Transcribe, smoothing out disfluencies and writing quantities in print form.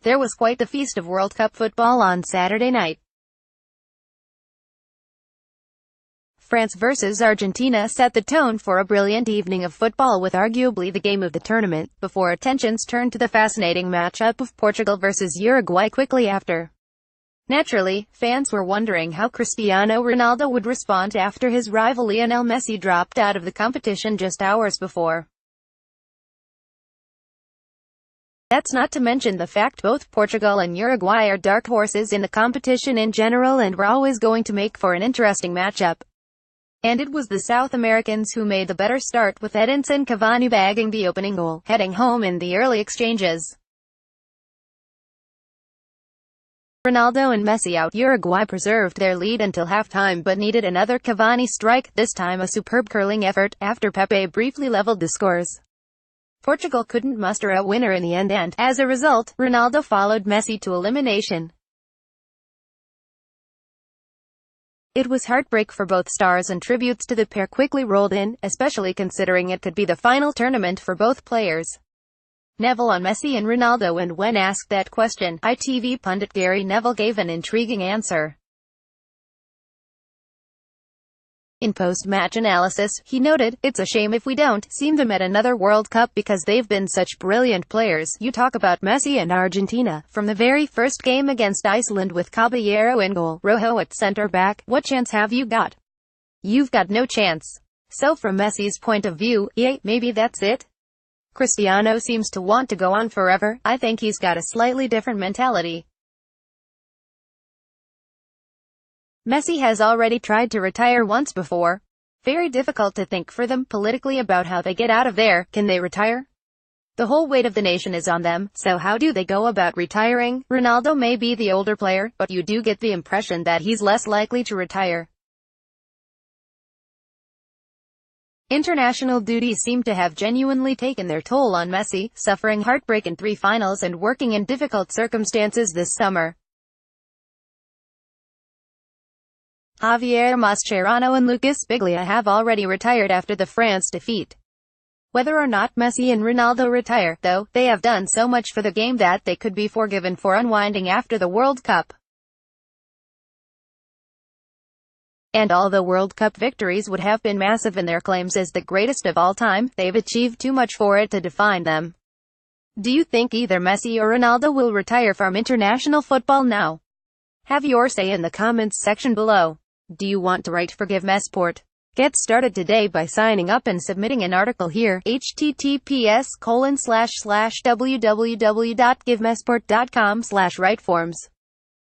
There was quite the feast of World Cup football on Saturday night. France vs Argentina set the tone for a brilliant evening of football, with arguably the game of the tournament, before attentions turned to the fascinating matchup of Portugal vs Uruguay quickly after. Naturally, fans were wondering how Cristiano Ronaldo would respond after his rival Lionel Messi dropped out of the competition just hours before. That's not to mention the fact both Portugal and Uruguay are dark horses in the competition in general and were always going to make for an interesting matchup. And it was the South Americans who made the better start, with Edinson Cavani bagging the opening goal, heading home in the early exchanges. Ronaldo and Messi out. Uruguay preserved their lead until halftime but needed another Cavani strike, this time a superb curling effort, after Pepe briefly leveled the scores. Portugal couldn't muster a winner in the end and, as a result, Ronaldo followed Messi to elimination. It was heartbreak for both stars, and tributes to the pair quickly rolled in, especially considering it could be the final tournament for both players. Neville on Messi and Ronaldo. And when asked that question, ITV pundit Gary Neville gave an intriguing answer. In post-match analysis, he noted, "It's a shame if we don't see them at another World Cup because they've been such brilliant players. You talk about Messi and Argentina. From the very first game against Iceland with Caballero in goal, Rojo at centre-back, what chance have you got? You've got no chance." So from Messi's point of view, yeah, maybe that's it. Cristiano seems to want to go on forever. I think he's got a slightly different mentality. Messi has already tried to retire once before. Very difficult to think for them politically about how they get out of there. Can they retire? The whole weight of the nation is on them, so how do they go about retiring? Ronaldo may be the older player, but you do get the impression that he's less likely to retire. International duties seem to have genuinely taken their toll on Messi, suffering heartbreak in 3 finals and working in difficult circumstances this summer. Javier Mascherano and Lucas Biglia have already retired after the France defeat. Whether or not Messi and Ronaldo retire, though, they have done so much for the game that they could be forgiven for unwinding after the World Cup. And although World Cup victories would have been massive in their claims as the greatest of all time, they've achieved too much for it to define them. Do you think either Messi or Ronaldo will retire from international football now? Have your say in the comments section below. Do you want to write for Give Mesport? Get started today by signing up and submitting an article here. https://www.givemesport.com/writeforms